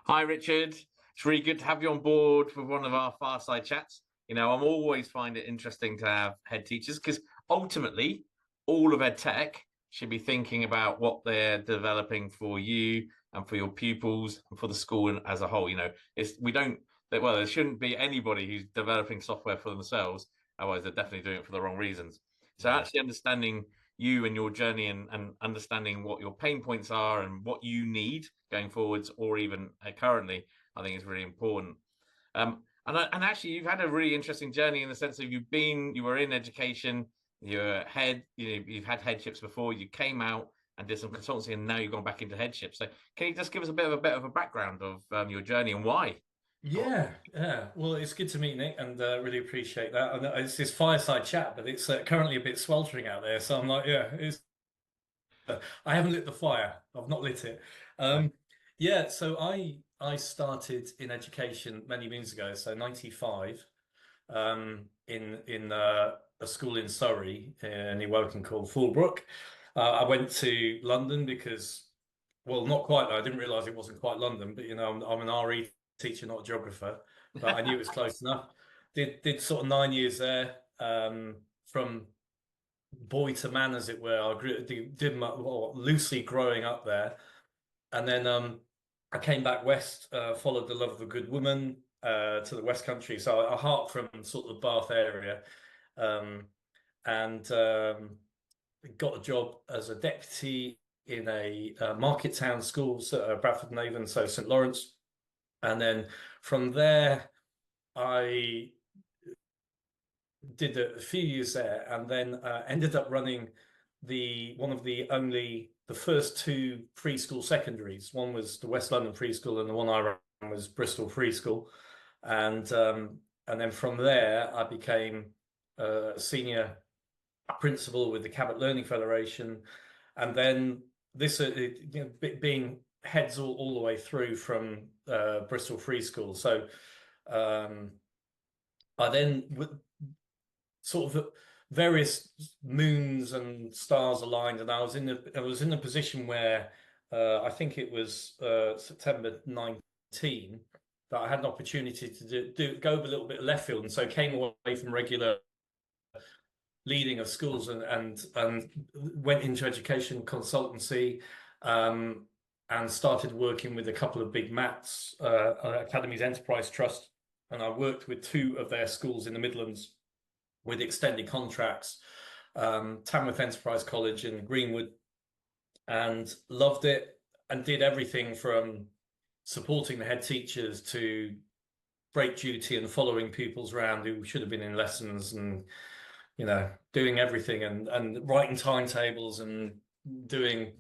Hi, Richard. It's really good to have you on board with one of our fireside chats. I'm always find it interesting to have head teachers because ultimately, all of Edtech should be thinking about what they're developing for you and for your pupils and for the school as a whole. There shouldn't be anybody who's developing software for themselves. Otherwise, they're definitely doing it for the wrong reasons. So actually understanding you and your journey and understanding what your pain points are and what you need going forwards or even currently, I think is really important. And actually, you've had a really interesting journey in the sense of you were in education, you've had headships before, you came out and did some consultancy, and now you've gone back into headship. So can you just give us a bit of a background of your journey and why? Yeah. Well, it's good to meet Nick, and really appreciate that. And it's this fireside chat, but it's currently a bit sweltering out there, so I'm like, I haven't lit the fire. I've not lit it. Yeah. So I started in education many moons ago, so 95, in a school in Surrey near Woking called Fulbrook. I went to London because, well, not quite though. I didn't realise it wasn't quite London, but I'm an RE teacher, not a geographer, but I knew it was close enough. Did sort of 9 years there, from boy to man, as it were. I did loosely growing up there, and then I came back west, followed the love of a good woman to the West Country. So I hark from sort of the Bath area, and got a job as a deputy in a market town school, Bradford and Avon, so St Lawrence. And then from there, I did a few years there, and then ended up running the first two preschool secondaries. One was the West London preschool, and the one I ran was Bristol preschool. And then from there, I became a senior principal with the Cabot Learning Federation, and then this being heads all the way through from Bristol Free School. So I then sort of various moons and stars aligned, and I was in a position where I think it was September 19 that I had an opportunity to go a little bit left field, and so came away from regular leading of schools and went into education consultancy, and started working with a couple of big MATs, Academies Enterprise Trust, and I worked with two of their schools in the Midlands with extended contracts, Tamworth Enterprise College and Greenwood, and loved it, and did everything from supporting the head teachers to break duty and following pupils around who should have been in lessons, and doing everything, and writing timetables and doing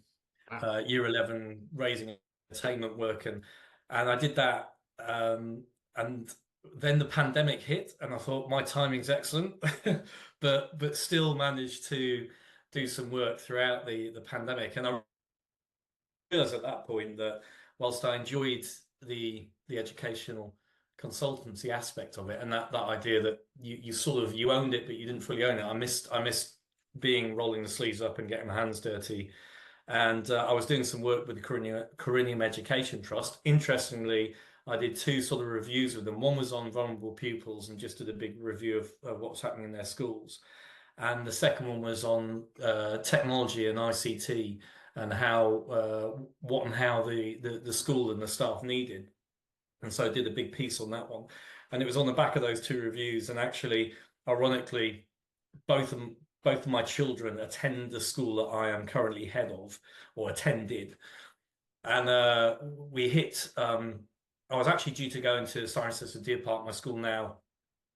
year 11 raising attainment work, and I did that, and then the pandemic hit, and I thought my timing's excellent, but still managed to do some work throughout the pandemic. And I realized at that point that whilst I enjoyed the educational consultancy aspect of it, and that idea that you owned it but you didn't fully own it, I missed being rolling the sleeves up and getting my hands dirty. And I was doing some work with the Corinium Education Trust. Interestingly, I did two sort of reviews with them. One was on vulnerable pupils and just did a big review of what was happening in their schools, and the second one was on technology and ICT, and how the school and the staff needed. And so I did a big piece on that one, and it was on the back of those two reviews. And actually, ironically, both of my children attend the school that I am currently head of, or attended. And we hit. I was actually due to go into Cirencester Deer Park, my school now,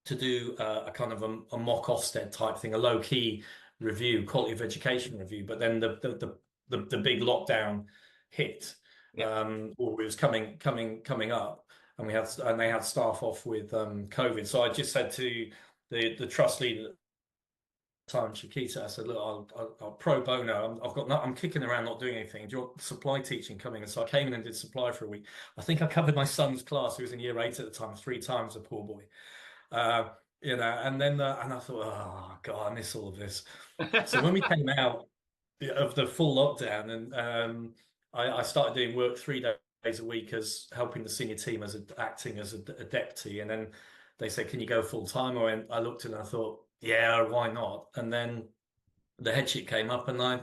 to do a kind of a mock Ofsted type thing, a low key review, quality of education review. But then the big lockdown hit, or it was coming up, and they had staff off with COVID. So I just said to the trust leader at the time, Chiquita, I said, look, I'll pro bono. I'm kicking around not doing anything. Do you want supply teaching coming? And so I came in and did supply for a week. I think I covered my son's class, who was in year 8 at the time, 3 times, a poor boy. And then and I thought, oh God, I miss all of this. So when we came out of the full lockdown, and I started doing work 3 days days a week as helping the senior team as acting as a deputy, and then they said, "Can you go full time?" I looked and I thought, "Yeah, why not?" And then the headship came up, and I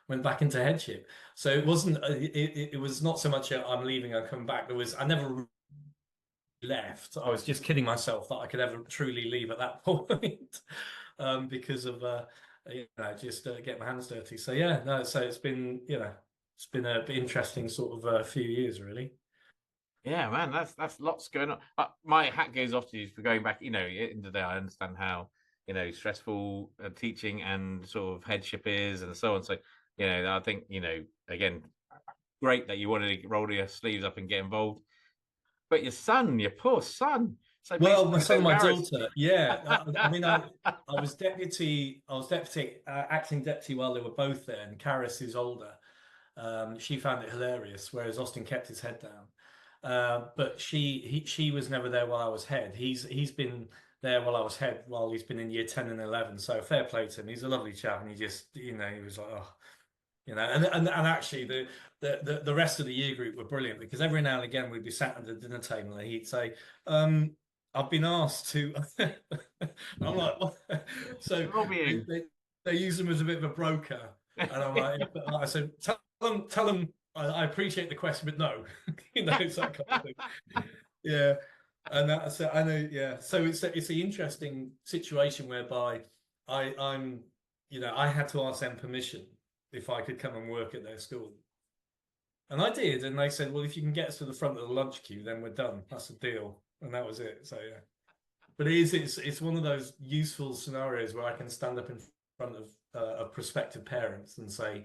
went back into headship. So it wasn't. It was not so much I'm leaving, I come back. I never left. I was just kidding myself that I could ever truly leave at that point, because of just get my hands dirty. So yeah, no. So it's been it's been a bit interesting sort of few years really. Yeah, man, that's lots going on. My hat goes off to you for going back. You know, in the day, I understand how stressful teaching and sort of headship is, and so on. So, I think again, great that you wanted to roll your sleeves up and get involved. But your poor son. So Well, my son and my embarrassed. daughter, yeah. I mean, I was acting deputy while they were both there, and Karis, who's older, she found it hilarious, whereas Austin kept his head down. But she was never there while I was head. He's been there while I was head, while he's been in year 10 and 11. So fair play to him. He's a lovely chap, and he just, he was like, oh, and actually the rest of the year group were brilliant, because every now and again we'd be sat at the dinner table and he'd say, I've been asked to. I'm like, what? So they use him as a bit of a broker, and I'm like, I said, tell them I appreciate the question, but no, it's that kind of thing. Yeah, and that's I know. Yeah, so it's an interesting situation whereby I'm I had to ask them permission if I could come and work at their school. And I did, and they said, well, if you can get us to the front of the lunch queue, then we're done. That's the deal. And that was it. So yeah. But it's one of those useful scenarios where I can stand up in front of prospective parents and say,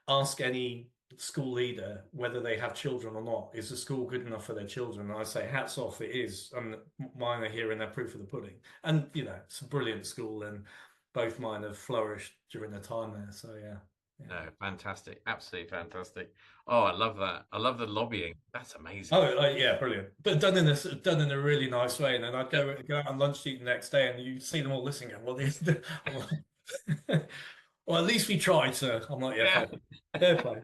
ask any school leader whether they have children or not. Is the school good enough for their children? And I say, hats off, it is. And mine are here and they're proof of the pudding. And it's a brilliant school, and both mine have flourished during their time there. So yeah. No, fantastic. Absolutely fantastic. Oh, I love that. I love the lobbying. That's amazing. Oh, yeah, brilliant. But done in a really nice way. And then I'd go out on lunch eat the next day, and you see them all listening. Well, I'm like, well, at least we tried, sir. I'm like, yeah, fair play.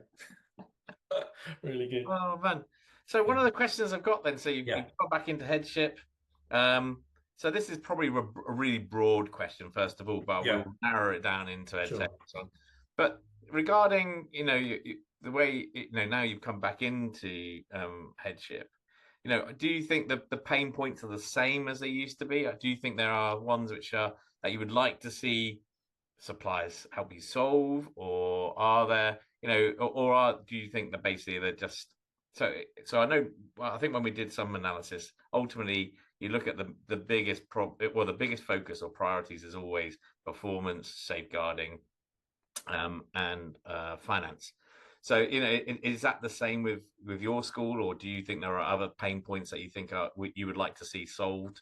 Really good. Oh man. So one of the questions I've got then, so you've got back into headship. So this is probably a really broad question, first of all, but we'll narrow it down into Edtech. Sure. But regarding, the way, now you've come back into headship, do you think the pain points are the same as they used to be? Or do you think there are ones that you would like to see suppliers help you solve, or are there, do you think that basically they're just so I know, well, I think when we did some analysis, ultimately you look at the biggest the biggest focus or priorities is always performance, safeguarding, and finance. So is that the same with your school, or do you think there are other pain points that you think you would like to see solved?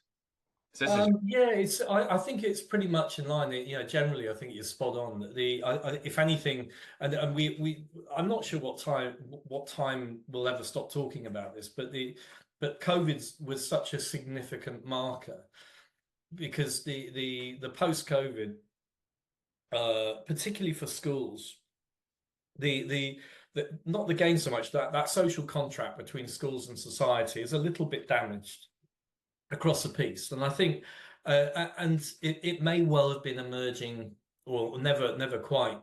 So I think it's pretty much in line. Generally, I think you're spot on. If anything, and I'm not sure what time we'll ever stop talking about this, but COVID was such a significant marker, because the post-COVID, particularly for schools, the not the gain so much, that social contract between schools and society is a little bit damaged across the piece. And I think, and it may well have been emerging, or never quite,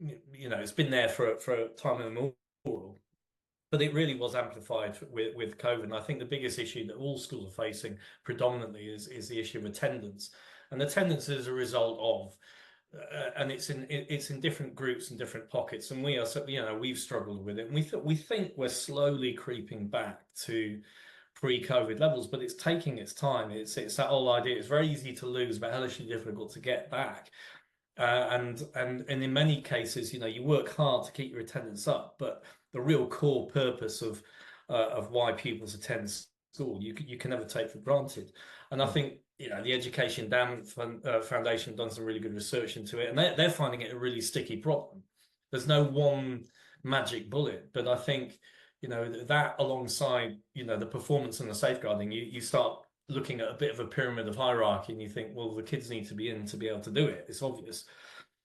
it's been there for a time immemorial, but it really was amplified with COVID. And I think the biggest issue that all schools are facing predominantly is the issue of attendance. And attendance is a result of, and it's in different groups and different pockets. And we've struggled with it. And we think we're slowly creeping back to pre-COVID levels, but it's taking its time. It's that whole idea. It's very easy to lose, but hellishly difficult to get back. And in many cases, you work hard to keep your attendance up, but the real core purpose of why pupils attend school, you can never take for granted. And I think the Education Foundation done some really good research into it, and they're finding it a really sticky problem. There's no one magic bullet, but I think that alongside the performance and the safeguarding, you start looking at a bit of a pyramid of hierarchy, and you think, well, the kids need to be in to be able to do it. It's obvious,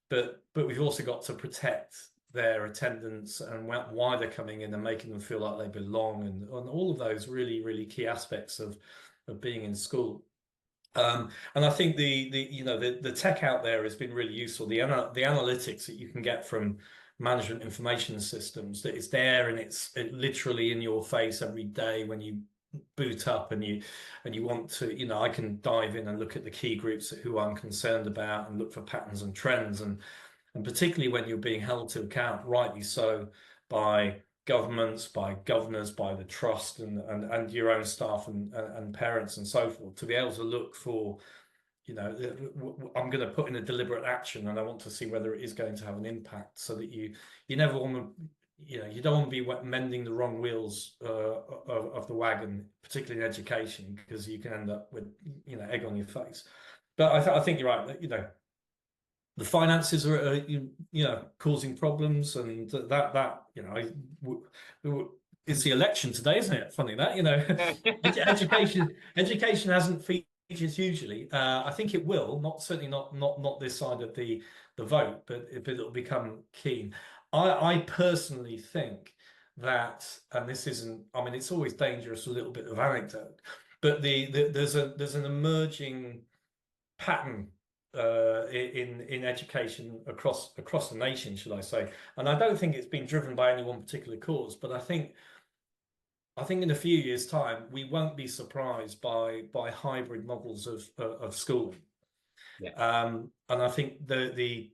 but we've also got to protect their attendance and why they're coming in and making them feel like they belong, and all of those really, really key aspects of being in school. And I think the tech out there has been really useful. The analytics that you can get from management information systems, that it's there and it's literally in your face every day when you boot up and you want to, I can dive in and look at the key groups who I'm concerned about and look for patterns and trends, and particularly when you're being held to account, rightly so, by governments, by governors, by the trust, and your own staff and parents and so forth, to be able to look for, I'm going to put in a deliberate action and I want to see whether it is going to have an impact, so that you never want to, you don't want to be mending the wrong wheels of the wagon, particularly in education, because you can end up with, egg on your face. But I think you're right. The finances are, causing problems, and it's the election today, isn't it? Funny that, education hasn't featured hugely. I think it will, certainly not this side of the vote, but it'll become keen. I personally think that, and this isn't, I mean, it's always dangerous, a little bit of anecdote, but there's an emerging pattern in education across the nation, should I say? And I don't think it's been driven by any one particular cause, but I think in a few years' time we won't be surprised by hybrid models of schooling. Yeah. And I think the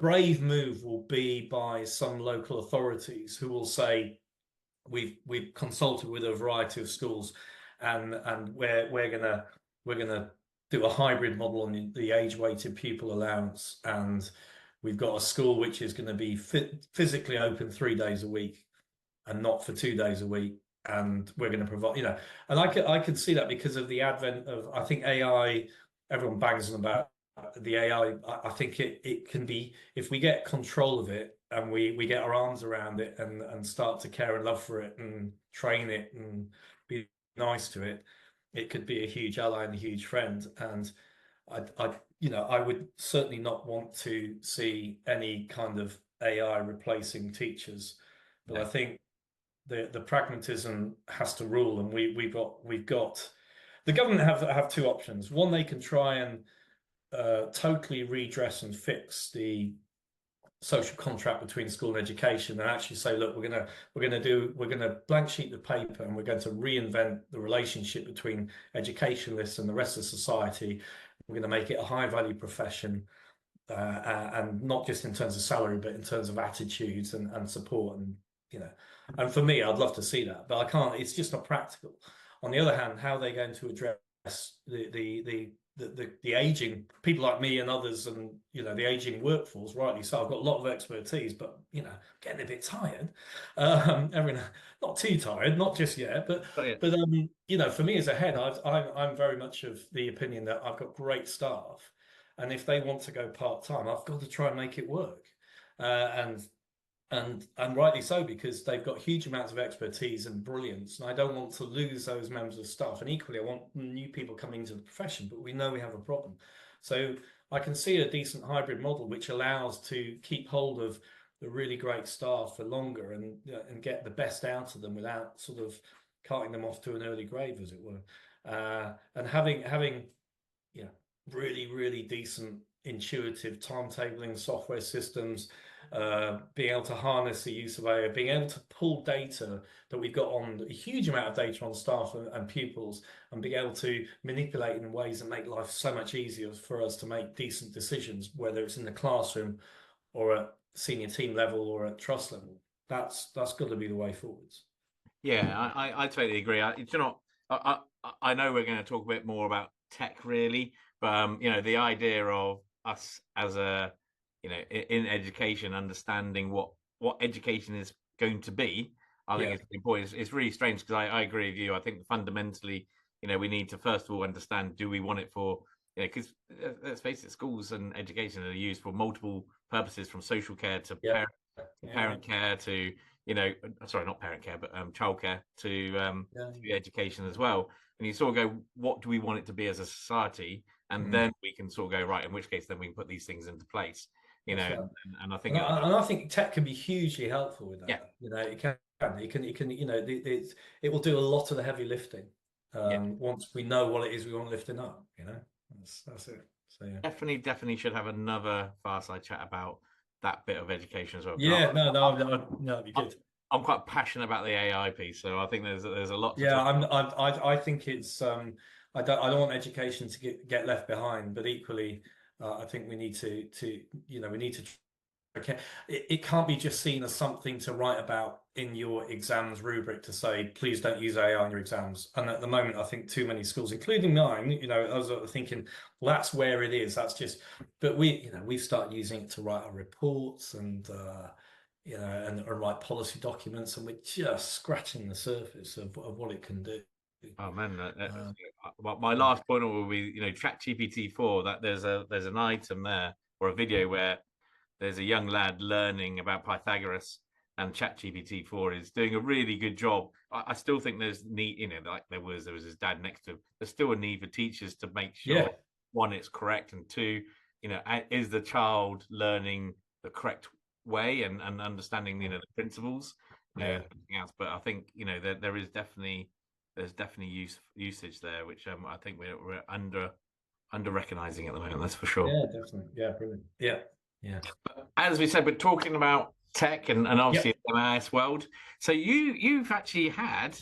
brave move will be by some local authorities who will say, we've consulted with a variety of schools, and we're gonna do a hybrid model on the age-weighted pupil allowance, and we've got a school which is going to be physically open 3 days a week and not for 2 days a week, and we're going to provide, and I could see that because of the advent of, I think, AI. Everyone bangs on about the AI. I think it can be, if we get control of it and we get our arms around it and start to care and love for it and train it and be nice to it, it could be a huge ally and a huge friend. And I would certainly not want to see any kind of AI replacing teachers, but I think the pragmatism has to rule, and we've got the government have two options. One, they can try and totally redress and fix the social contract between school and education, and actually say, look, we're gonna blank sheet the paper, and we're going to reinvent the relationship between educationalists and the rest of society. We're going to make it a high value profession, and not just in terms of salary, but in terms of attitudes and support, and and for me, I'd love to see that, but I can't. It's just not practical. On the other hand, how are they going to address the aging people like me and others, and the aging workforce? Rightly so. I've got a lot of expertise, but getting a bit tired. Not too tired, not just yet, but for me as a head, I'm very much of the opinion that I've got great staff, and if they want to go part-time, I've got to try and make it work, and rightly so, because they've got huge amounts of expertise and brilliance, and I don't want to lose those members of staff. And equally, I want new people coming into the profession, but we know we have a problem. So I can see a decent hybrid model which allows to keep hold of the really great staff for longer, and get the best out of them without sort of carting them off to an early grave, as it were, and having really, really decent intuitive timetabling software systems, being able to harness the use of AI, being able to pull data that we've got on a huge amount of data on staff and pupils, and being able to manipulate in ways that make life so much easier for us to make decent decisions, whether it's in the classroom or at senior team level or at trust level. That's got to be the way forwards. Yeah, I totally agree. I know we're going to talk a bit more about tech, really, but the idea of us as a in education, understanding what education is going to be, I think it's important. It's really strange, because I agree with you. I think fundamentally, we need to first of all understand, do we want it for, because let's face it, schools and education are used for multiple purposes, from social care to parent care to, sorry, not parent care, but childcare to education as well. And you sort of go, what do we want it to be as a society? And then we can sort of go, right, in which case then we can put these things into place. you That's know, right. and I think And I think tech can be hugely helpful with yeah, that. It can, it will do a lot of the heavy lifting. yeah, Once we know what it is we want lifting up, that's it. So yeah. definitely should have another fireside chat about that bit of education as well. 'Cause Yeah, no, that'd be good. I'm quite passionate about the AI piece, so I think there's a lot to Yeah, talk about. I think it's I don't want education to get left behind, but equally, I think we need to we need to. Okay, it can't be just seen as something to write about in your exams rubric to say, please don't use AI in your exams. And at the moment, I think too many schools, including mine, I was thinking, well, that's where it is. That's just, but we've started using it to write our reports and and write policy documents, and we're just scratching the surface of what it can do. Oh man, Um, my last point will be, ChatGPT 4. That there's an item there or a video where there's a young lad learning about Pythagoras, and ChatGPT 4 is doing a really good job. I still think there's need, like there was his dad next to him. There's still a need for teachers to make sure, yeah, one, it's correct, and two, is the child learning the correct way and understanding, the principles, yeah. and everything else. But I think, there is definitely usage there, which I think we're under recognizing at the moment. That's for sure. Yeah, definitely. Yeah, brilliant. Yeah, yeah. As we said, we're talking about tech and obviously Yep. the MIS world. So you've actually had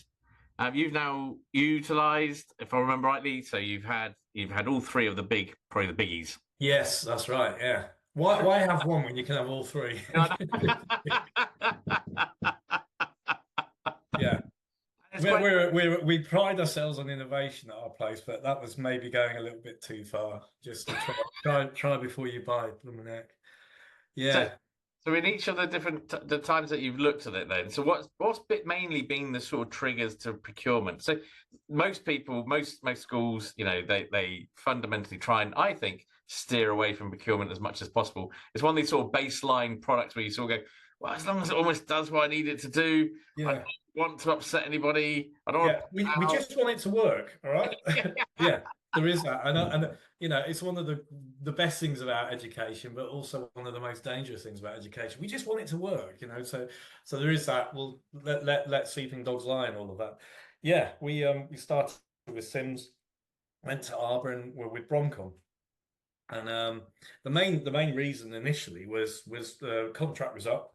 you've now utilized, if I remember rightly, so you've had all three of probably the biggies. Yes, that's right. Yeah. Why have one when you can have all three? Yeah. We pride ourselves on innovation at our place, but that was maybe going a little bit too far. Just to try before you buy, Neck. Yeah. So in each of the times that you've looked at it, then, so what's mainly been the sort of triggers to procurement? So most people, most schools, they fundamentally try and, I think, steer away from procurement as much as possible. It's one of these sort of baseline products where you sort of go, well, as long as it almost does what I need it to do, I don't want to upset anybody. I don't. Yeah, we just want it to work. All right. Yeah, there is that, and it's one of the best things about education, but also one of the most dangerous things about education. We just want it to work. So there is that. Well, let sleeping dogs lie and all of that. Yeah, we started with Sims, went to Arbor, and we're with Broncom. And the main reason initially was the contract was up.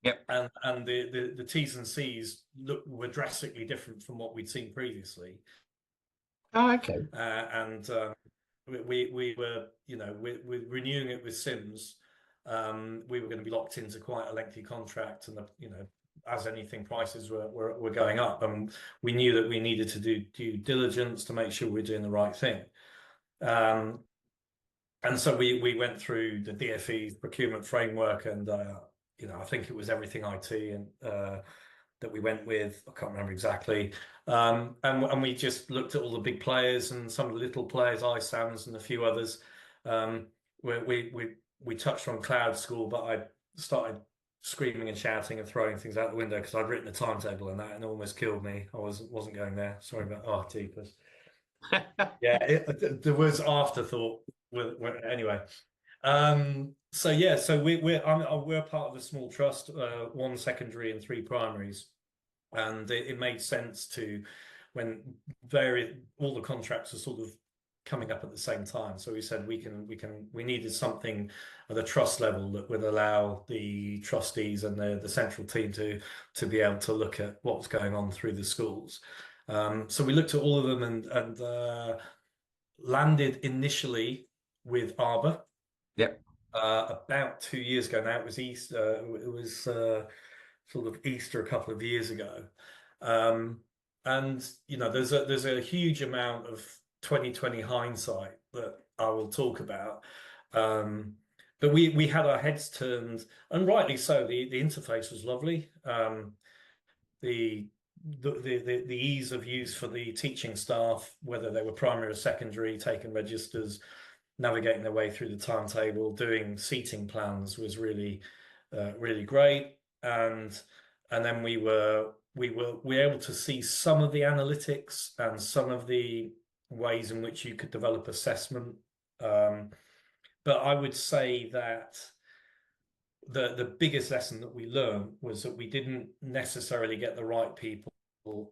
Yep. And the T's and C's were drastically different from what we'd seen previously. Oh, okay. And we were, we're renewing it with Sims. We were going to be locked into quite a lengthy contract, and as anything, prices were going up, and we knew that we needed to do due diligence to make sure we're doing the right thing. And so we went through the DFE's procurement framework, and I think it was everything IT and that we went with. I can't remember exactly. And we just looked at all the big players and some of the little players, iSams and a few others. We touched on Cloud School, but I started screaming and shouting and throwing things out the window because I'd written a timetable on that and it almost killed me. I wasn't going there. Sorry about jeepers. Yeah, there was afterthought. Anyway, so yeah, so we're part of a small trust, 1 secondary and 3 primaries, and it made sense to when all the contracts are sort of coming up at the same time. So we said we needed something at the trust level that would allow the trustees and the central team to be able to look at what's going on through the schools. So we looked at all of them and landed initially with Arbor. Yep. About 2 years ago now. It was Easter. It was sort of Easter a couple of years ago. And there's a huge amount of 2020 hindsight that I will talk about. But we had our heads turned, and rightly so. The interface was lovely. The ease of use for the teaching staff, whether they were primary or secondary, taking registers, navigating their way through the timetable, doing seating plans was really great. And then we were able to see some of the analytics and some of the ways in which you could develop assessment. But I would say that the biggest lesson that we learned was that we didn't necessarily get the right people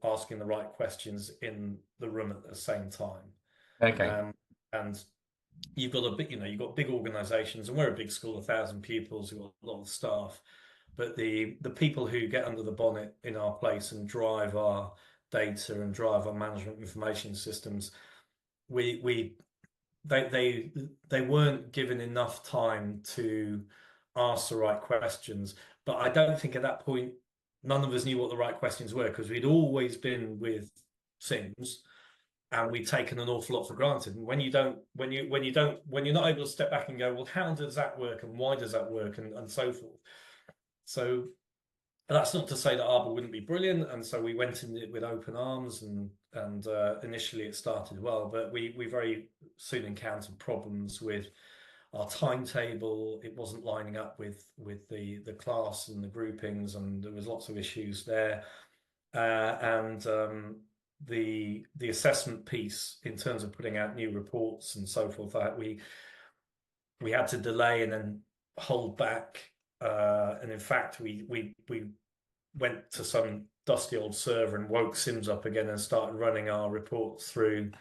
asking the right questions in the room at the same time. Okay. And you've got you've got big organizations, and we're a big school, 1,000 pupils, we've got a lot of staff. But the people who get under the bonnet in our place and drive our data and drive our management information systems, they weren't given enough time to ask the right questions. But I don't think at that point none of us knew what the right questions were, because we'd always been with Sims and we'd taken an awful lot for granted. And when you're not able to step back and go, well, how does that work and why does that work, and so forth. So that's not to say that Arbor wouldn't be brilliant, and so we went in it with open arms, and initially it started well, but we very soon encountered problems with our timetable. It wasn't lining up with the class and the groupings, and there was lots of issues there. And the assessment piece in terms of putting out new reports and so forth, that we had to delay and then hold back. And in fact, we went to some dusty old server and woke Sims up again and started running our reports through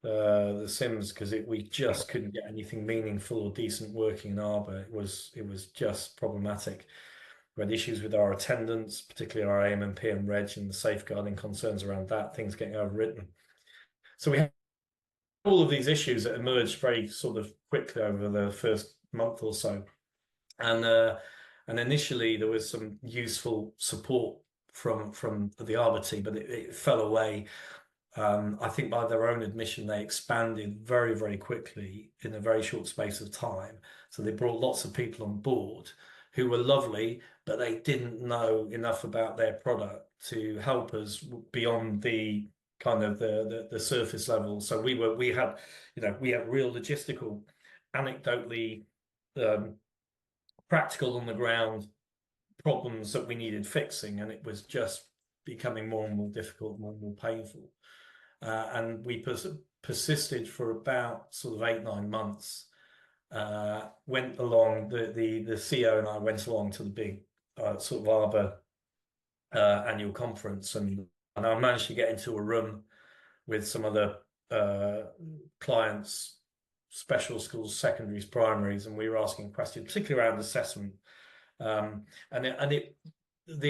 the Sims, because we just couldn't get anything meaningful or decent working in Arbor. It was just problematic. We had issues with our attendance, particularly our AM and PM reg, and the safeguarding concerns around that, things getting overwritten. So we had all of these issues that emerged very sort of quickly over the first month or so. And initially there was some useful support from the Arbor team, but it fell away. I think by their own admission, they expanded very, very quickly in a very short space of time. So they brought lots of people on board who were lovely, but they didn't know enough about their product to help us beyond the kind of the surface level. So we had real logistical, anecdotally, practical on the ground problems that we needed fixing, and it was just becoming more and more difficult, more and more painful. And we persisted for about sort of 8-9 months. Went along, the CEO and I went along to the big sort of Arbor annual conference, and I managed to get into a room with some other clients, special schools, secondaries, primaries, and we were asking questions, particularly around assessment. The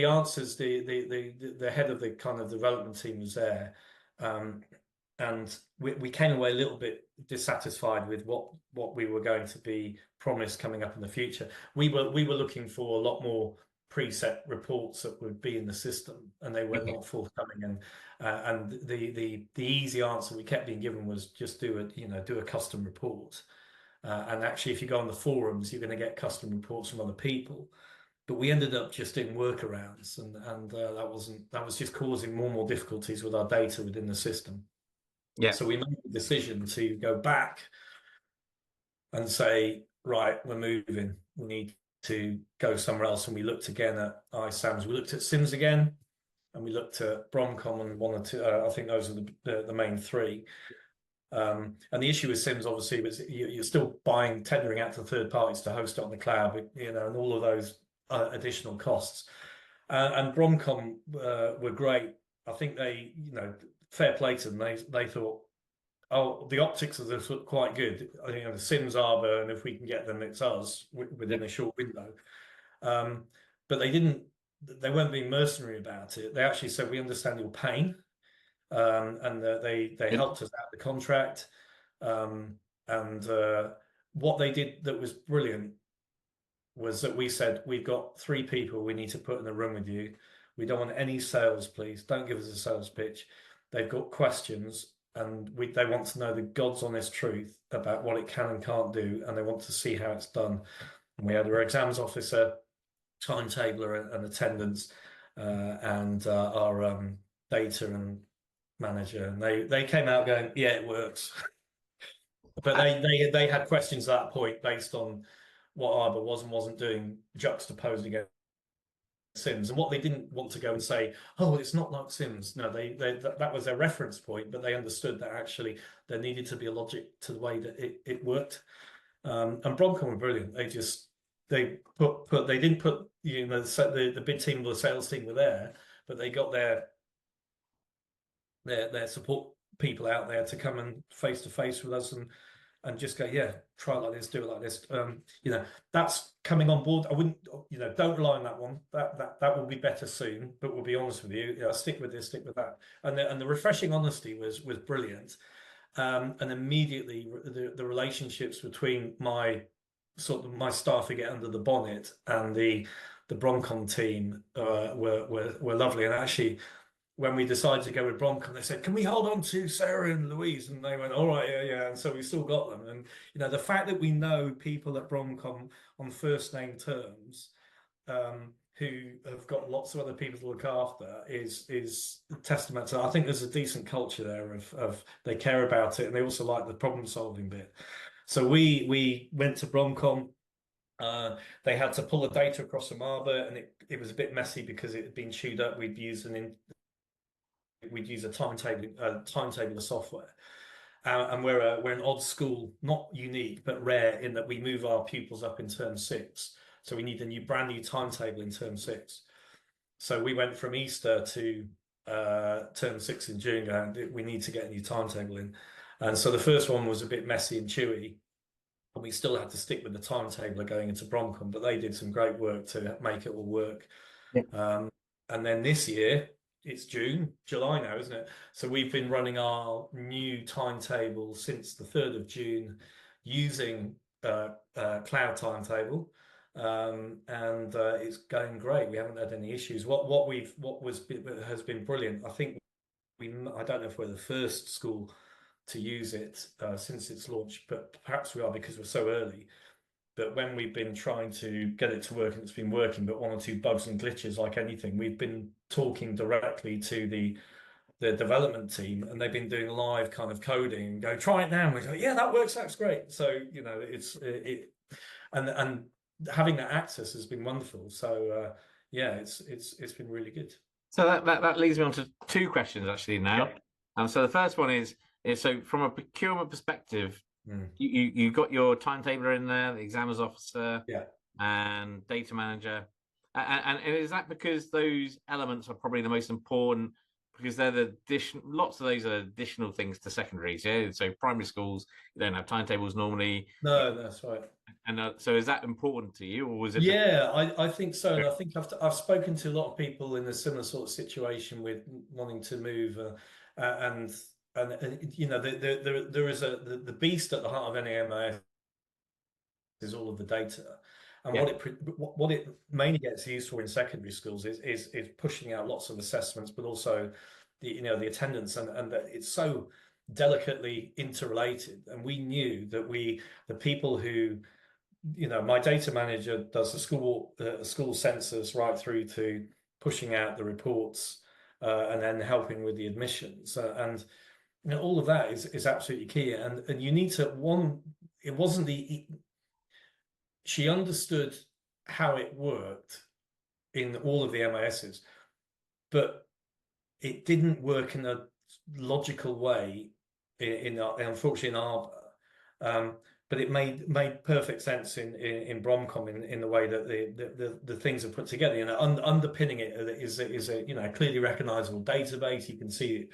answers, the head of the kind of development team was there, and we came away a little bit dissatisfied with what we were going to be promised coming up in the future. We were looking for a lot more preset reports that would be in the system, and they were not forthcoming. And the easy answer we kept being given was just do a custom report. And actually, if you go on the forums, you're going to get custom reports from other people. But we ended up just doing workarounds, and that was just causing more and more difficulties with our data within the system. Yeah. So we made the decision to go back and say, right, we're moving. We need to go somewhere else. And we looked again at iSAMS. We looked at Sims again, and we looked at Bromcom and one or two. I think those are the main three. And the issue with Sims, obviously, was you're still tendering out to third parties to host it on the cloud, and all of those additional costs. And Bromcom were great. I think they, fair play to them. They thought, oh, the optics of this look quite good. I think the Sims Arbor, and if we can get them, it's us within a short window. But they weren't being mercenary about it. They actually said, we understand your pain. And they helped us out the contract. And what they did that was brilliant was that we said, we've got 3 people we need to put in the room with you. We don't want any sales, please. Don't give us a sales pitch. They've got questions, and they want to know the God's honest truth about what it can and can't do, and they want to see how it's done. And we had our exams officer, timetabler, and attendance, and our data and manager, and they came out going, yeah, it works. But they had questions at that point based on what Arbor was and wasn't doing, juxtaposed against Sims, and what they didn't want to go and say, oh, it's not like Sims. No, that was their reference point, but they understood that actually there needed to be a logic to the way that it worked. And Bromcom were brilliant. they didn't put, you know, the bid team or the sales team were there, but they got their support people out there to come and face to face with us and just go, yeah, try it like this, do it like this. You know, that's coming on board. I wouldn't, you know, don't rely on that one. That will be better soon. But we'll be honest with you, stick with this, stick with that. And the refreshing honesty was brilliant. And immediately the relationships between my staff who get under the bonnet and the Bromcom team were lovely. And actually, when we decided to go with Bromcom, they said, "Can we hold on to Sarah and Louise?" And they went, "All right, yeah." And so we still got them. And you know, the fact that we know people at Bromcom on first name terms, who have got lots of other people to look after, is a testament to. I think there's a decent culture there of they care about it and they also like the problem solving bit. So we went to Bromcom. They had to pull the data across from Arbor, and it was a bit messy because it had been chewed up. We'd use a timetable of software, and we're an odd school, not unique but rare in that we move our pupils up in term 6. So we need a brand new timetable in term 6. So we went from Easter to term 6 in June, and we need to get a new timetable in. And so the first one was a bit messy and chewy, and we still had to stick with the timetable going into Bromcom, but they did some great work to make it all work. Yeah. And then this year, it's July now, isn't it? So we've been running our new timetable since the 3rd of June using Cloud Timetable, and it's going great. We haven't had any issues. What has been brilliant. I think I don't know if we're the first school to use it since its launch, but perhaps we are because we're so early. But when we've been trying to get it to work and it's been working, but 1 or 2 bugs and glitches like anything, we've been talking directly to the development team, and they've been doing live kind of coding and go, try it now. And we go, yeah, that works, that's great. So, you know, and having that access has been wonderful. So yeah, it's been really good. So that leads me on to 2 questions actually now. Yeah. So the first one is so from a procurement perspective, you got your timetabler in there, the examiners officer, and data manager, and is that because those elements are probably the most important because they're the lots of those are additional things to secondaries, yeah? So primary schools, you don't have timetables normally. No, that's right. And so is that important to you, or was it? Yeah, I think so. And I think I've spoken to a lot of people in a similar sort of situation with wanting to move, and you know, there is the beast at the heart of any MIS is all of the data, and what it mainly gets used for in secondary schools is pushing out lots of assessments, but also the the attendance, and that it's so delicately interrelated. And we knew that the people who, you know, my data manager does the school census right through to pushing out the reports, and then helping with the admissions, and you know, all of that is absolutely key. And you need to it wasn't she understood how it worked in all of the MISs, but it didn't work in a logical way unfortunately in Arbor. But it made perfect sense in Bromcom in the way that the things are put together. You know, underpinning it is a you know, clearly recognizable database. You can see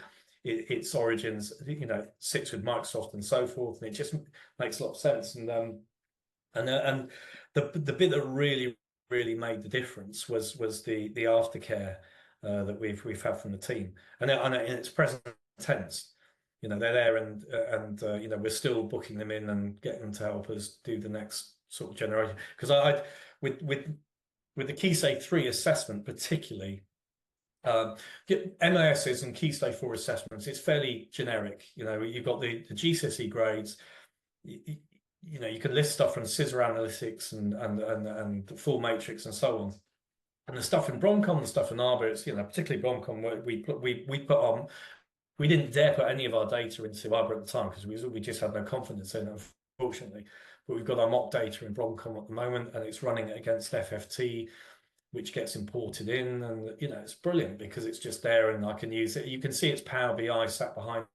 its origins, you know, sits with Microsoft and so forth, and it just makes a lot of sense. And the bit that really made the difference was the aftercare that we've had from the team, and in its present tense. You know, they're there, and you know, we're still booking them in and getting them to help us do the next sort of generation. Because with the Key Stage 3 assessment particularly, MISs and Key Stage 4 assessments, it's fairly generic. You know, you've got the GCSE grades. You know, you can list stuff from scissor analytics and full matrix and so on. And the stuff in Bromcom, the stuff in Arbor, it's, you know, particularly Bromcom, where we put on. We didn't dare put any of our data into Arbor at the time because we just had no confidence in it, unfortunately. But we've got our mock data in Bromcom at the moment, and it's running against FFT, which gets imported in, and you know, it's brilliant because it's just there and I can use it. You can see it's Power BI sat behind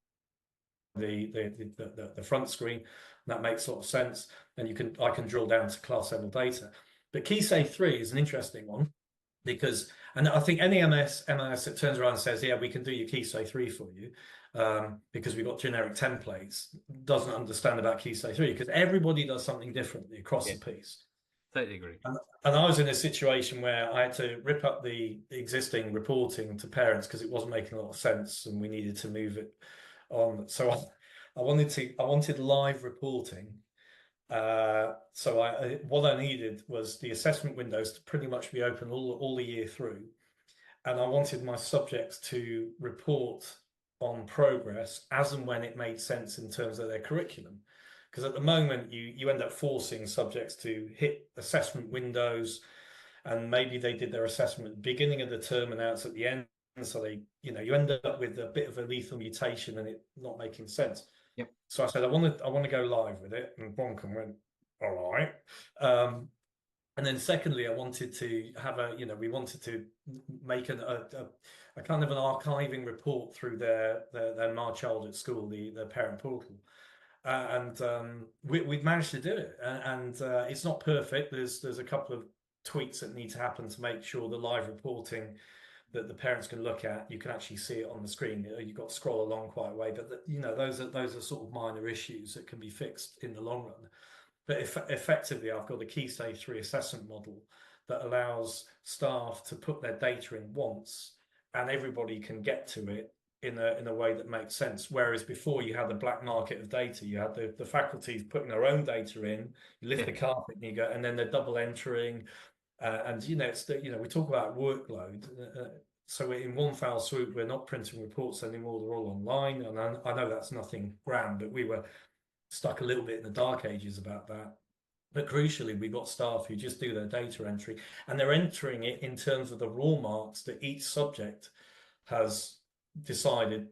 the front screen. And that makes a lot of sense, and I can drill down to class level data. But Key Safe 3 is an interesting one because, and I think any MS that turns around and says, yeah, we can do your Key Safe 3 for you, because we've got generic templates, doesn't understand about Key Safe 3 because everybody does something differently across the piece. Totally agree. And I was in a situation where I had to rip up the existing reporting to parents because it wasn't making a lot of sense and we needed to move it on. So I wanted live reporting. So what I needed was the assessment windows to pretty much be open all the year through. And I wanted my subjects to report on progress as and when it made sense in terms of their curriculum. Because at the moment, you end up forcing subjects to hit assessment windows, and maybe they did their assessment at the beginning of the term and now it's at the end. So you end up with a bit of a lethal mutation and it not making sense. Yep. So I said, I want to go live with it, and Bronco went, all right. And then secondly, I wanted to have we wanted to make a kind of an archiving report through their My Child at School, the parent portal. And we've managed to do it, and it's not perfect. There's a couple of tweaks that need to happen to make sure the live reporting that the parents can look at, you can actually see it on the screen. You've got to scroll along quite a way, but those are sort of minor issues that can be fixed in the long run. But effectively, I've got a Key Stage 3 assessment model that allows staff to put their data in once, and everybody can get to it in a way that makes sense. Whereas before you had the black market of data, you had the faculties putting their own data in, you lift the carpet and you go, and then they're double entering. And it's we talk about workload. So in one foul swoop, we're not printing reports anymore; they're all online. And I know that's nothing grand, but we were stuck a little bit in the dark ages about that. But crucially, we've got staff who just do their data entry, and they're entering it in terms of the raw marks that each subject has decided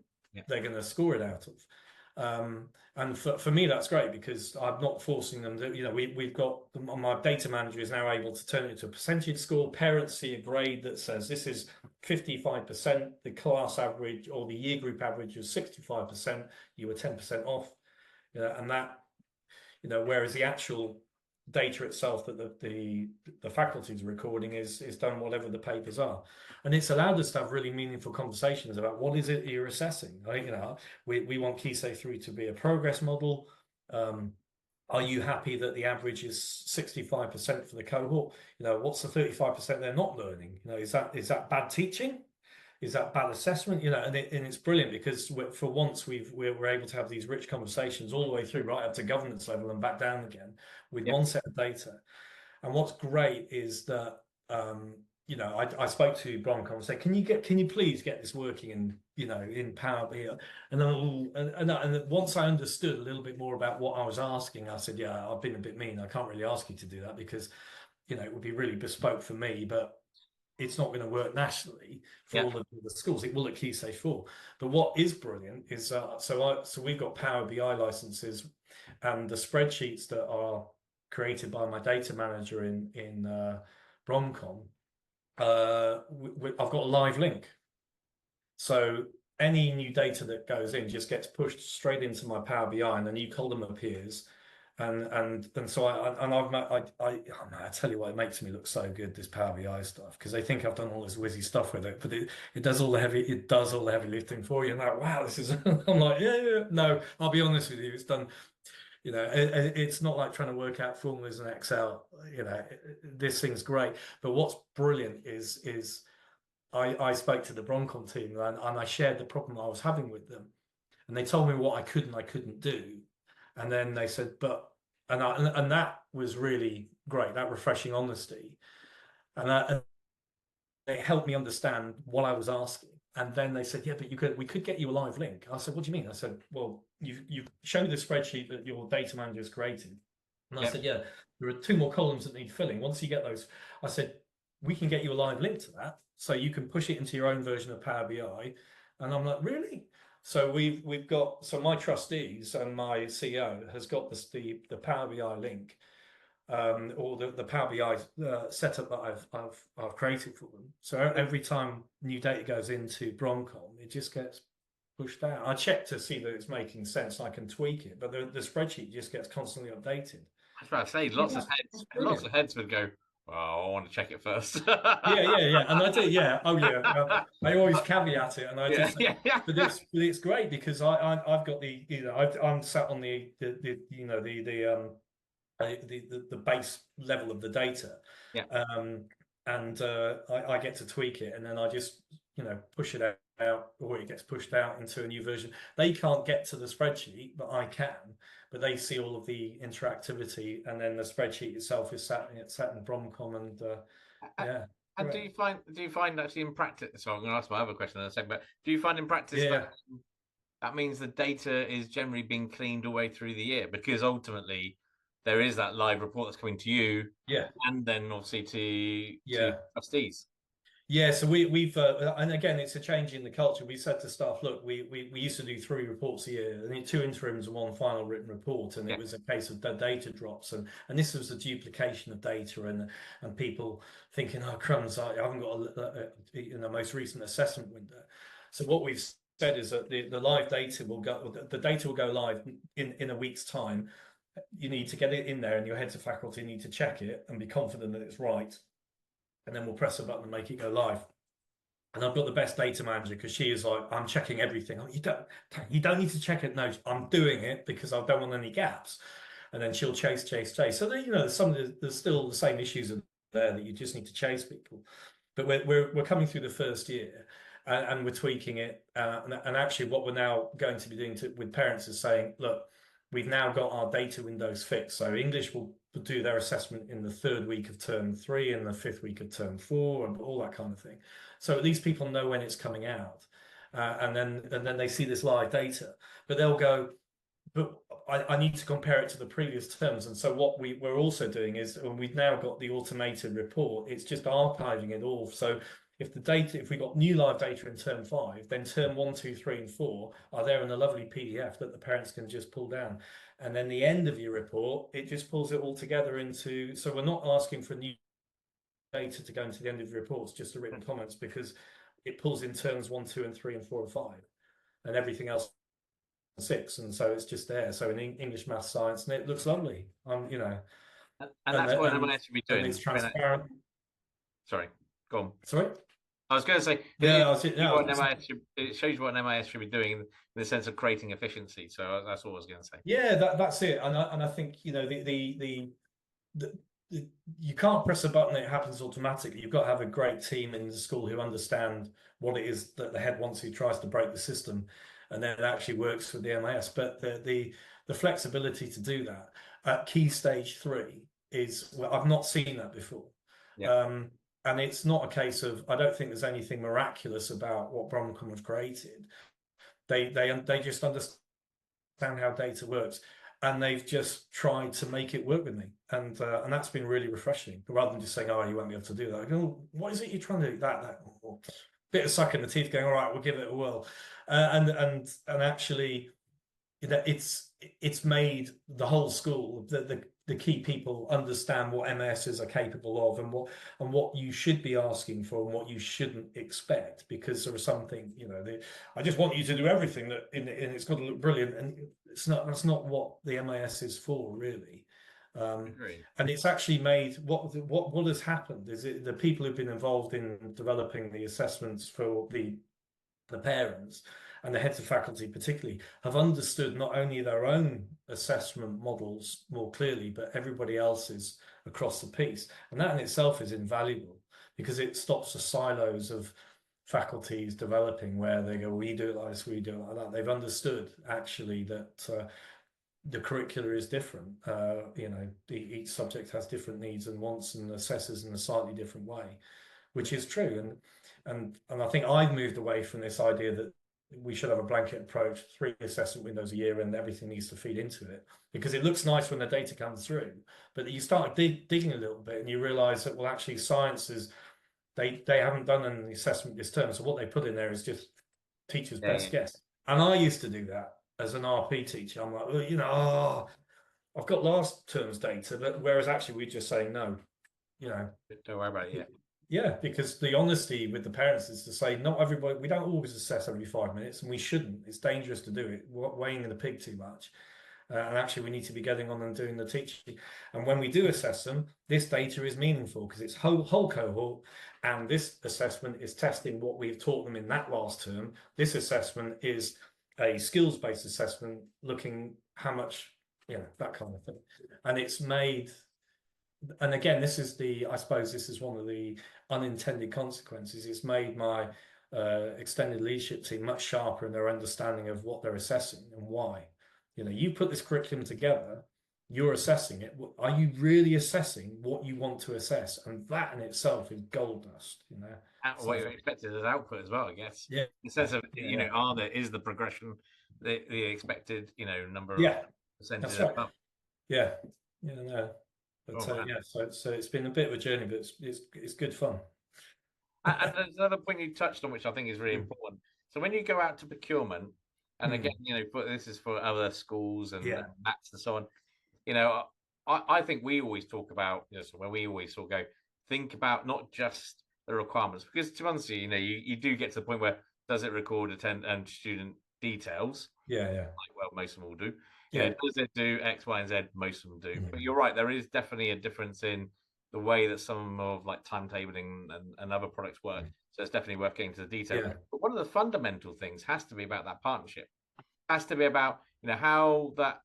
they're going to score it out of. And for me, that's great because I'm not forcing them to, we've got, my data manager is now able to turn it into a percentage score. Parents see a grade that says this is 55%, the class average or the year group average is 65%, you were 10% off. And that, whereas the actual data itself that the faculty's recording is done whatever the papers are, and it's allowed us to have really meaningful conversations about what is it you're assessing. We want Key Stage 3 to be a progress model. Are you happy that the average is 65% for the cohort? What's the 35% they're not learning? Is that bad teaching? Is that bad assessment? And it's brilliant because for once we're able to have these rich conversations all the way through, right up to governance level and back down again with one set of data. And what's great is that I spoke to Bronco and said, can you please get this working in Power BI? And once I understood a little bit more about what I was asking, I said, yeah, I've been a bit mean. I can't really ask you to do that because it would be really bespoke for me, but it's not going to work nationally for all of the schools. It will at Key Stage 4. But what is brilliant is so we've got Power BI licenses, and the spreadsheets that are created by my data manager in Bromcom. I've got a live link, so any new data that goes in just gets pushed straight into my Power BI, and a new column appears. And so I tell you what, it makes me look so good, this Power BI stuff, because they think I've done all this whizzy stuff with it, but it does all the heavy lifting for you. And like, wow, this is I'm like, yeah. No, I'll be honest with you, it's done. It's not like trying to work out formulas in Excel. This thing's great. But what's brilliant is I spoke to the Broncom team and I shared the problem I was having with them, and they told me what I could and I couldn't do. And then they said, and that was really great, that refreshing honesty. And it helped me understand what I was asking. And then they said, yeah, but we could get you a live link. I said, what do you mean? I said, well, you show the spreadsheet that your data manager has created. And I said, yeah, there are 2 more columns that need filling. Once you get those, I said, we can get you a live link to that. So you can push it into your own version of Power BI. And I'm like, really? So we've got, so my trustees and my CEO has got the Power BI link, or the Power BI setup that I've created for them. So every time new data goes into Bromcom, it just gets pushed out. I check to see that it's making sense. I can tweak it, but the spreadsheet just gets constantly updated. I was about to say, lots of heads would go, Well, I want to check it first. Yeah, and I do, yeah, oh yeah. I always caveat it, and I Yeah, just say, yeah, yeah. but it's great because I've got the I'm sat on the the base level of the data, Yeah. um, and I get to tweak it, and then I just push it out, or it gets pushed out into a new version. They can't get to the spreadsheet, but I can. But they see all of the interactivity, and then the spreadsheet itself is sat in Bromcom, and And yeah, and great. do you find actually in practice? So I'm going to ask my other question in a second. But do you find in practice Yeah, that that means the data is generally being cleaned all the way through the year? Because ultimately, there is that live report that's coming to you, yeah, and then obviously to yeah. trustees. Yeah, so we've and again, it's a change in the culture. We said to staff, look, we used to do 3 reports a year, and 2 interims and 1 final written report, and Yeah. it was a case of the data drops, and this was a duplication of data, and people thinking, oh crumbs, I haven't got a most recent assessment window. So what we've said is that the live data will go, the data will go live in a week's time. You need to get it in there, and your heads of faculty need to check it and be confident that it's right, and then we'll press a button and make it go live. And I've got the best data manager because she is like, I'm checking everything. Oh, you don't need to check it. No, I'm doing it because I don't want any gaps. And then she'll chase. So there's still the same issues there that you just need to chase people. But we're coming through the first year, and we're tweaking it. And actually, what we're now going to be doing with parents is saying, look, we've now got our data windows fixed. So English will do their assessment in the 3rd week of term 3 and the 5th week of term 4 and all that kind of thing. So at least people know when it's coming out, and then they see this live data. But they'll go, but I need to compare it to the previous terms. And so what we're also doing is, when we've now got the automated report, it's just archiving it all. So if we got new live data in term 5, then term 1, 2, 3, and 4 are there in a lovely PDF that the parents can just pull down. And then the end of your report, it just pulls it all together into, so we're not asking for new data to go into the end of your reports, just the written comments, because it pulls in terms 1, 2, and 3, and 4, and 5, and everything else 6, and so it's just there. So in English, math, science, and it looks lovely. And And that's what and MIS should be and doing. it's transparent. Sorry, go on. Sorry. I was going to say Yeah, it shows you what an MIS should be doing in the sense of creating efficiency. So that's what I was going to say. yeah, that's it. And I think the you can't press a button, it happens automatically. You've got to have a great team in the school who understand what it is that the head wants, who tries to break the system, and then it actually works with the MIS. But the flexibility to do that at key stage 3 is, well, I've not seen that before. Yeah. And it's not a case of, I don't think there's anything miraculous about what Bromcom have created. They just understand how data works, and they've just tried to make it work with me, and that's been really refreshing, rather than just saying, oh, you won't be able to do that. I go, what is it you're trying to do? That bit of suck in the teeth, going, all right, we'll give it a whirl. And actually, it's made the whole school, the key people, understand what MSs are capable of, and what you should be asking for and what you shouldn't expect, because there are something, I just want you to do everything that and it's got to look brilliant, and that's not what the MIS is for, really. And it's actually made, what has happened is the people who've been involved in developing the assessments for the parents and the heads of faculty particularly have understood not only their own assessment models more clearly, but everybody else's across the piece. And that in itself is invaluable, because it stops the silos of faculties developing where they go, we do it like this, we do it like that. They've understood actually that the curricula is different. Each subject has different needs and wants, and assesses in a slightly different way, which is true. And I think I've moved away from this idea that we should have a blanket approach, 3 assessment windows a year, and everything needs to feed into it, because it looks nice when the data comes through, but you start digging a little bit and you realize that, well, actually sciences, they haven't done an assessment this term, so what they put in there is just teacher's best guess. And I used to do that as an RP teacher. I'm like, well, I've got last term's data, but whereas actually we're just saying no, Don't worry about it yet. Yeah, because the honesty with the parents is to say, not everybody, we don't always assess every 5 minutes, and we shouldn't. It's dangerous to do it, weighing in the pig too much. and actually we need to be getting on and doing the teaching. And when we do assess them, this data is meaningful because it's whole cohort, and this assessment is testing what we've taught them in that last term. This assessment is a skills-based assessment looking how much, that kind of thing. And it's made, and again, this is I suppose this is one of the unintended consequences. It's made my extended leadership team much sharper in their understanding of what they're assessing and why. You put this curriculum together, you're assessing it. Are you really assessing what you want to assess? And that in itself is gold dust, What you're expected as output as well, I guess. Yeah. In the sense of, is the progression the expected, number of percentage? That's right. Yeah. No. But so it's been a bit of a journey, but it's good fun. And there's another point you touched on, which I think is really important. So when you go out to procurement, and again, this is for other schools and MATs and so on, I think we always talk about, so when we always sort of go, think about not just the requirements, because to be honest, you do get to the point where does it record student details? Well, most of them will do. Does it do X, Y, and Z? Most of them do. But you're right, there is definitely a difference in the way that some of like timetabling and other products work. So it's definitely worth getting to the detail. But one of the fundamental things has to be about that partnership. It has to be about, how that,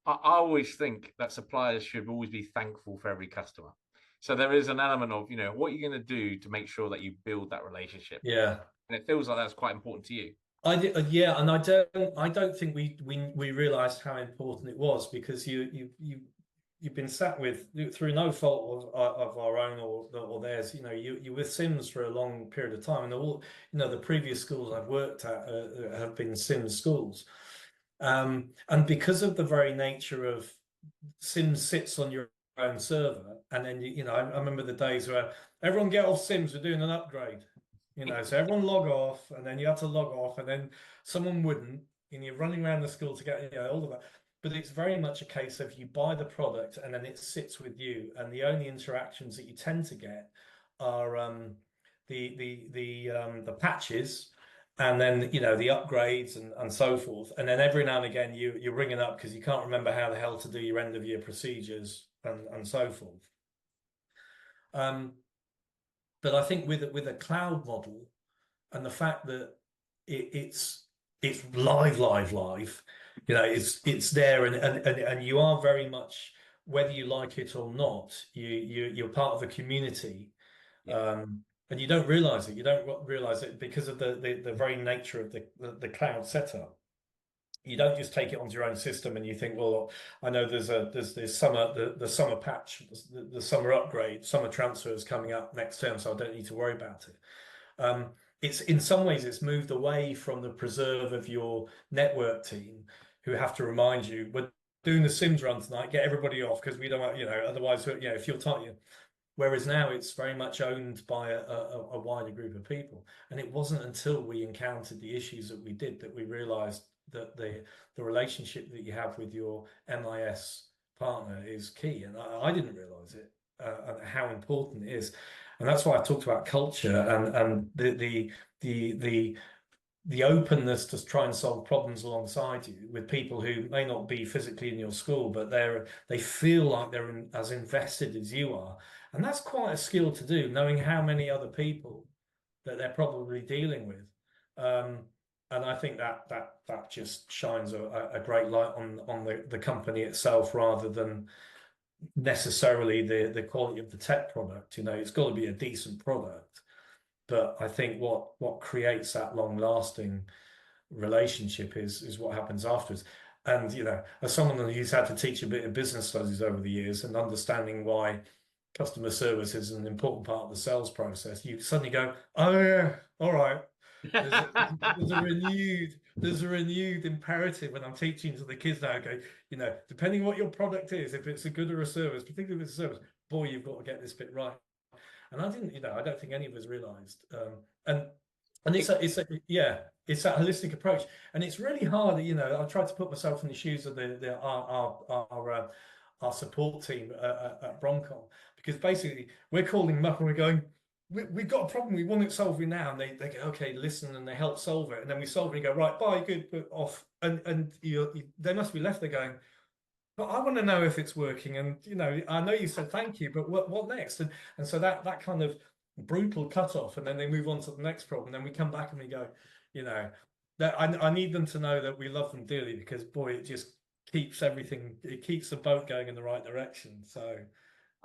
I always think that suppliers should always be thankful for every customer. So there is an element of, what are you going to do to make sure that you build that relationship? Yeah. And it feels like that's quite important to you. I did, and I don't think we realised how important it was, because you've been sat with, through no fault of our own or theirs. You're with Sims for a long period of time, and all the previous schools I've worked at have been Sims schools, and because of the very nature of Sims sits on your own server, and then I remember the days where everyone get off Sims, we're doing an upgrade. So everyone log off, and then you have to log off, and then someone wouldn't, and you're running around the school to get all of that. But it's very much a case of you buy the product and then it sits with you, and the only interactions that you tend to get are the patches, and then the upgrades and so forth. And then every now and again you're ringing up because you can't remember how the hell to do your end of year procedures and so forth. But I think with a cloud model, and the fact that it's live, it's there, and you are very much, whether you like it or not, you're part of a community, and you don't realize it. You don't realize it because of the very nature of the cloud setup. You don't just take it onto your own system and you think, well, I know there's the summer patch, the summer upgrade, summer transfers coming up next term, so I don't need to worry about it. It's in some ways it's moved away from the preserve of your network team, who have to remind you, we're doing the Sims run tonight, get everybody off because we don't want, otherwise, if you're tight. Whereas now it's very much owned by a wider group of people. And it wasn't until we encountered the issues that we did that we realized that the relationship that you have with your MIS partner is key. And I didn't realize it, and how important it is. And that's why I talked about culture and the openness to try and solve problems alongside you with people who may not be physically in your school, but they feel like they're as invested as you are. And that's quite a skill to do, knowing how many other people that they're probably dealing with. And I think that just shines a great light on the company itself, rather than necessarily the quality of the tech product. It's got to be a decent product, but I think what creates that long-lasting relationship is what happens afterwards. And as someone who's had to teach a bit of business studies over the years, and understanding why customer service is an important part of the sales process, you suddenly go, oh yeah, all right. There's a renewed imperative when I'm teaching to the kids now. Okay, depending on what your product is, if it's a good or a service, particularly if it's a service, boy, you've got to get this bit right. And I didn't, I don't think any of us realised. And it's that holistic approach, and it's really hard. I tried to put myself in the shoes of our support team at Bromcom, because basically we're calling them up and we're going, we've got a problem. We want it solving now. And they go, okay, listen, and they help solve it. And then we solve it and go, right, bye, good, we're off. And they must be left there going, but I want to know if it's working. And, I know you said thank you, but what next? And so that kind of brutal cutoff, and then they move on to the next problem. And then we come back and we go, that I need them to know that we love them dearly, because boy, it just keeps it keeps the boat going in the right direction. So,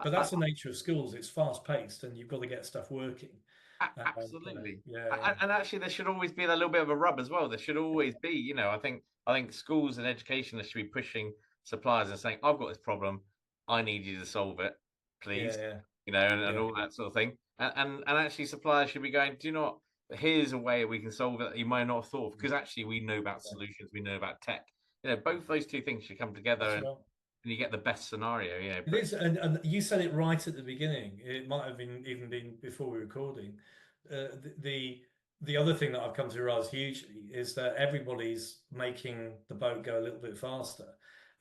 but that's the nature of schools. It's fast paced and you've got to get stuff working. Absolutely. Yeah. And actually, there should always be a little bit of a rub as well. There should always be, I think schools and education should be pushing suppliers and saying, I've got this problem, I need you to solve it, please. And all that sort of thing. And actually, suppliers should be going, do you know what? Here's a way we can solve it that you might not have thought of, because actually we know about solutions, we know about tech. Both those two things should come together, and you get the best scenario. It is, and you said it right at the beginning. It might have even been before we were recording. The other thing that I've come to realize hugely is that everybody's making the boat go a little bit faster,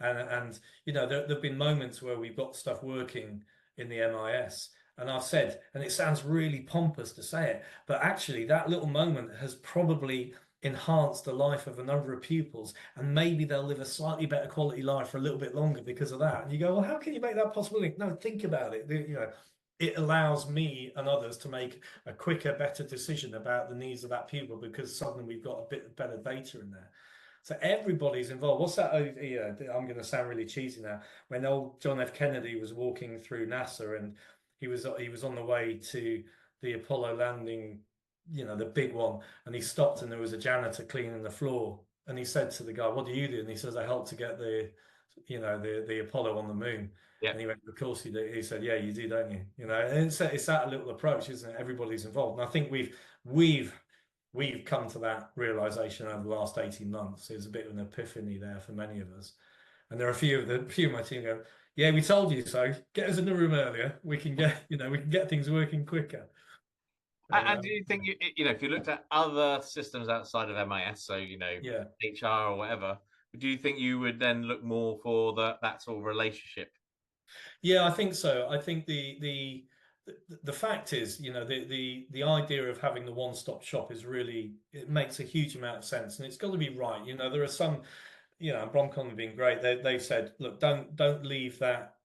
and there've been moments where we've got stuff working in the MIS, and I've said, and it sounds really pompous to say it, but actually that little moment has probably enhance the life of a number of pupils, and maybe they'll live a slightly better quality life for a little bit longer because of that. And you go, well, how can you make that possible? No, think about it. It allows me and others to make a quicker, better decision about the needs of that pupil, because suddenly we've got a bit better data in there. So everybody's involved. What's that? I'm going to sound really cheesy now. When old John F. Kennedy was walking through NASA, and he was on the way to the Apollo landing, the big one, and he stopped, and there was a janitor cleaning the floor, and he said to the guy, what do you do? And he says, I helped to get the Apollo on the moon. And he went, of course you do. He said, yeah, you do, don't you? And it's that little approach, isn't it? Everybody's involved. And I think we've come to that realization over the last 18 months. There's a bit of an epiphany there for many of us. And there are a few of my team go, yeah, we told you so. Get us in the room earlier. We can get things working quicker. And do you think, if you looked at other systems outside of MIS, so, HR or whatever, do you think you would then look more for that sort of relationship? Yeah, I think so. I think the fact is, the idea of having the one-stop shop it makes a huge amount of sense, and it's got to be right. There are some, Bromcon have been great. They've said, look, don't leave that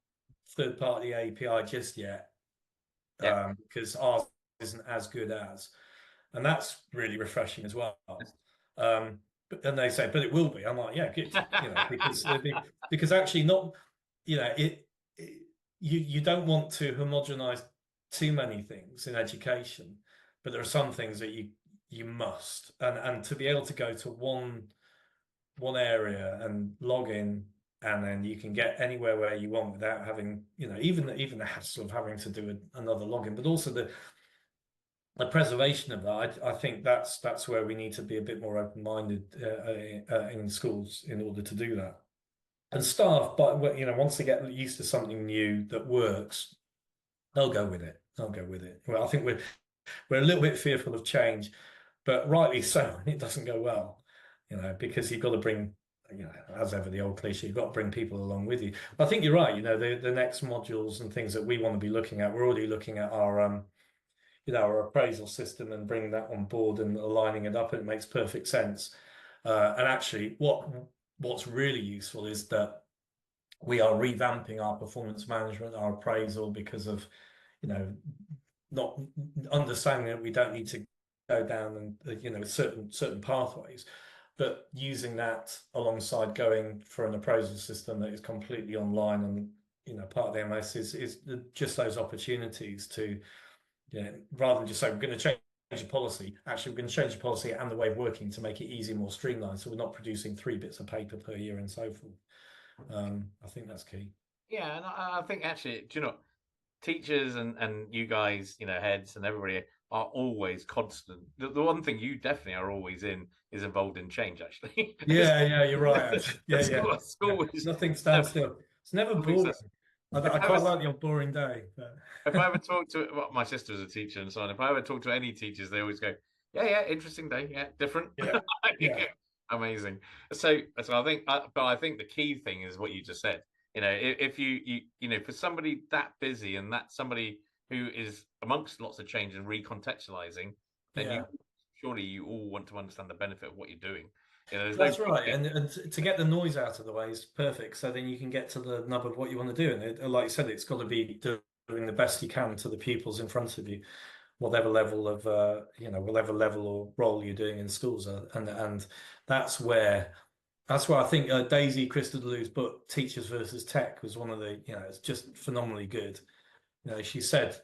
third-party API just yet, because ours isn't as good as, and that's really refreshing as well. And they say, but it will be. I'm like, yeah, good. Because actually, not, you don't want to homogenize too many things in education, but there are some things that you must, and to be able to go to one area and log in, and then you can get anywhere where you want without having, even the hassle of having to do another login, but also the preservation of that. I think that's where we need to be a bit more open-minded in schools in order to do that. And staff, but once they get used to something new that works, they'll go with it. Well, I think we're a little bit fearful of change, but rightly so. It doesn't go well, because you've got to bring, as ever, the old cliche, you've got to bring people along with you. But I think you're right. The next modules and things that we want to be looking at, we're already looking at our appraisal system and bringing that on board and aligning it up, and it makes perfect sense. And actually, what's really useful is that we are revamping our performance management, our appraisal, because of, not understanding that we don't need to go down and, certain pathways, but using that alongside going for an appraisal system that is completely online, and, part of the MS is just those opportunities to, rather than just say, we're going to change the policy, actually, we're going to change the policy and the way of working to make it easier, more streamlined, so we're not producing 3 bits of paper per year and so forth. I think that's key. Yeah, and I think actually, do you know, teachers and you guys, heads and everybody are always constant. The one thing you definitely are always is involved in change, actually. Yeah, you're right. School is nothing stands still. It's never boring. I quite like your boring day. But... if I ever talk to my sister's a teacher and so on, if I ever talk to any teachers, they always go, yeah, interesting day, yeah, different. Yeah. Amazing. So I think, but I think the key thing is what you just said. If you for somebody that busy and that somebody who is amongst lots of change and recontextualizing, then Yeah. surely you all want to understand the benefit of what you're doing. There's That's no right, and to get the noise out of the way is perfect. So then you can get to the nub of what you want to do, and like you said, it's got to be doing the best you can to the pupils in front of you, whatever level of whatever level or role you're doing in schools, and that's where I think Daisy Christodoulou's book Teachers versus Tech was one of the it's just phenomenally good. She said,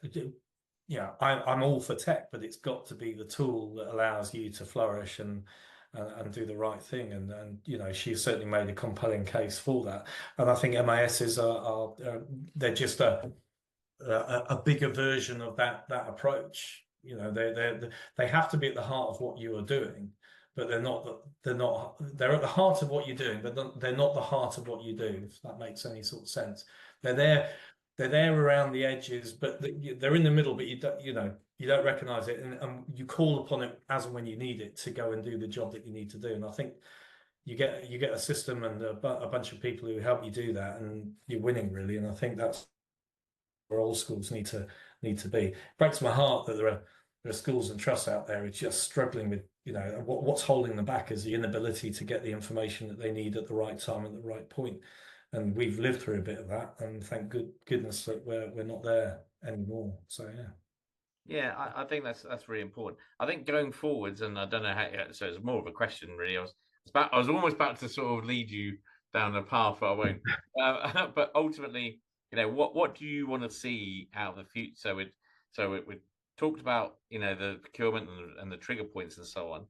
I'm all for tech, but it's got to be the tool that allows you to flourish and do the right thing. And she certainly made a compelling case for that. And I think MISs are they're just a bigger version of that approach. They have to be at the heart of what you are doing, but they're at the heart of what you're doing, but they're not the heart of what you do, if that makes any sort of sense. They're there around the edges, but they're in the middle, but you don't recognize it, and you call upon it as and when you need it to go and do the job that you need to do. And I think you get a system and a bunch of people who help you do that, and you're winning really. And I think that's where all schools need to be. It breaks my heart that there are schools and trusts out there who are just struggling with what's holding them back is the inability to get the information that they need at the right time at the right point. And we've lived through a bit of that, and thank goodness that we're not there anymore. So yeah, I think that's really important. I think going forwards, and I don't know how. So it's more of a question, really. I was almost about to sort of lead you down a path, but I won't. But ultimately, what do you want to see out of the future? We talked about the procurement and the trigger points and so on.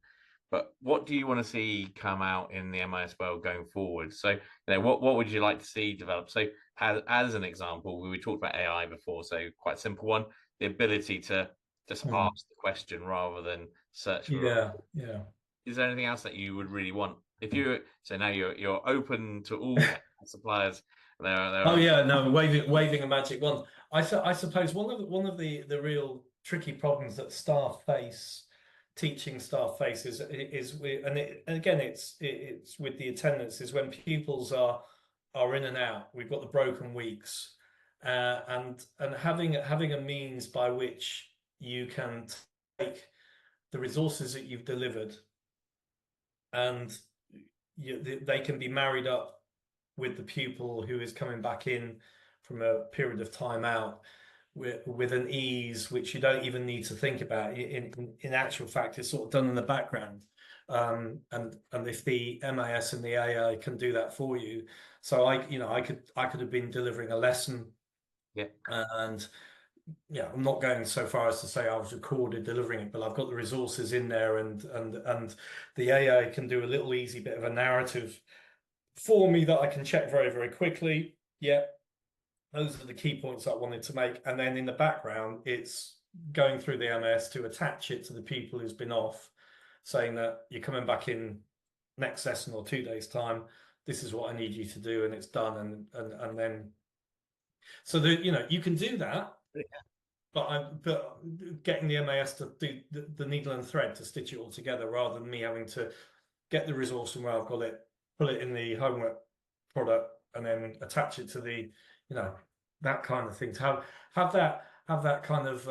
But what do you want to see come out in the MIS world going forward? So, what would you like to see develop? So, as an example, we talked about AI before, so quite a simple one: the ability to just ask the question rather than search for. Yeah. Is there anything else that you would really want? Now you're open to all suppliers. Oh yeah, no, waving a magic wand. I suppose one of the real tricky problems that teaching staff faces again it's with the attendance is when pupils are in and out. We've got the broken weeks, and having a means by which you can take the resources that you've delivered and they can be married up with the pupil who is coming back in from a period of time out with an ease which you don't even need to think about. In actual fact, it's sort of done in the background. And if the MIS and the AI can do that for you, so I could have been delivering a lesson, and I'm not going so far as to say I was recorded delivering it, but I've got the resources in there, and the AI can do a little easy bit of a narrative for me that I can check very, very quickly. Yeah, those are the key points I wanted to make. And then in the background, it's going through the MS to attach it to the people who's been off, saying that you're coming back in next session or 2 days' time. This is what I need you to do, and it's done. And then, so that you can do that. But getting the MAS to do the needle and thread to stitch it all together, rather than me having to get the resource from where I've got it, put it in the homework product, and then attach it to the, that kind of thing. To have that kind of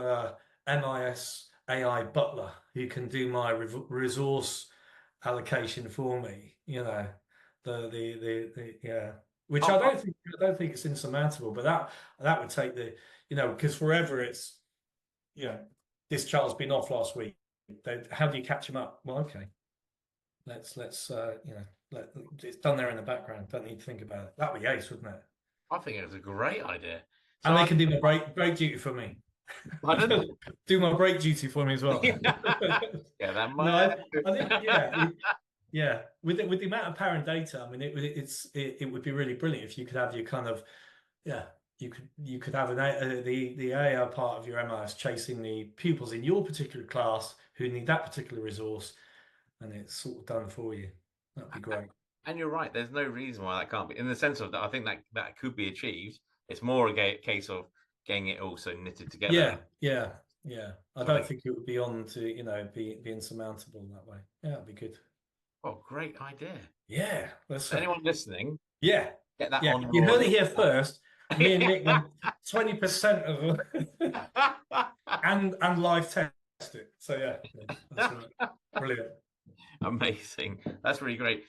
MIS AI butler who can do my resource allocation for me. Which I don't think it's insurmountable, but that would take because forever it's, this child's been off last week. How do you catch him up? Well, okay, let's it's done there in the background. Don't need to think about it. That'd be ace, wouldn't it? I think it was a great idea. And they can do my break duty for me. Do my break duty for me as well. Yeah, that might. No, I think yeah. With the amount of power and data, I mean, it would be really brilliant if you could have your kind of you could have the AI part of your MIS chasing the pupils in your particular class who need that particular resource, and it's sort of done for you. That'd be great. And you're right. There's no reason why that can't be. In the sense of that, I think that could be achieved. It's more a case of getting it also knitted together. Yeah. I don't think it would be on to be insurmountable that way. Yeah, it'd be good. Oh, great idea. Yeah. Anyone listening? Yeah. Get that on. You heard it here first. Me and Nick went 20% of and live test it. So yeah, that's right. Brilliant. Amazing. That's really great.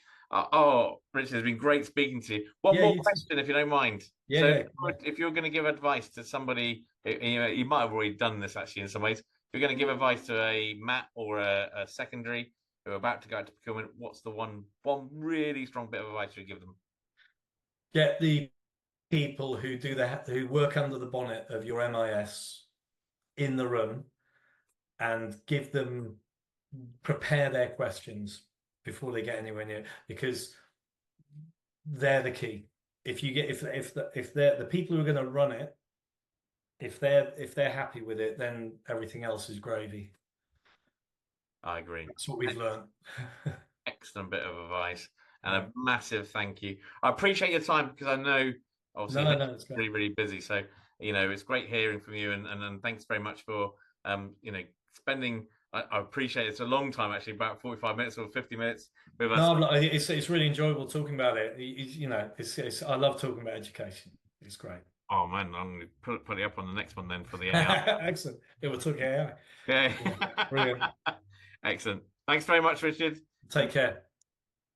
Richard, it's been great speaking to you. One Yeah, more you too. question, if you don't mind. Yeah, So, yeah, yeah. if you're going to give advice to somebody, you might have already done this actually in some ways. If you're going to give advice to a MAT or a secondary who are about to go out to procurement, what's the one really strong bit of advice you give them? Get the people who work under the bonnet of your MIS in the room and prepare their questions before they get anywhere near, because they're the key. If they're the people who are going to run it, if they're happy with it, then everything else is gravy. I agree. That's what we've learned. Excellent bit of advice, and Right. a massive thank you. I appreciate your time because I know obviously No, it's really, really busy. So, it's great hearing from you, and thanks very much for spending. I appreciate it. It's a long time actually, about 45 minutes or 50 minutes with us. No, it's really enjoyable talking about it. I love talking about education. It's great. Oh man, I'm going to put it up on the next one then for the AI. Excellent. It will talk AI. Yeah. Yeah, brilliant. Excellent. Thanks very much, Richard. Take care.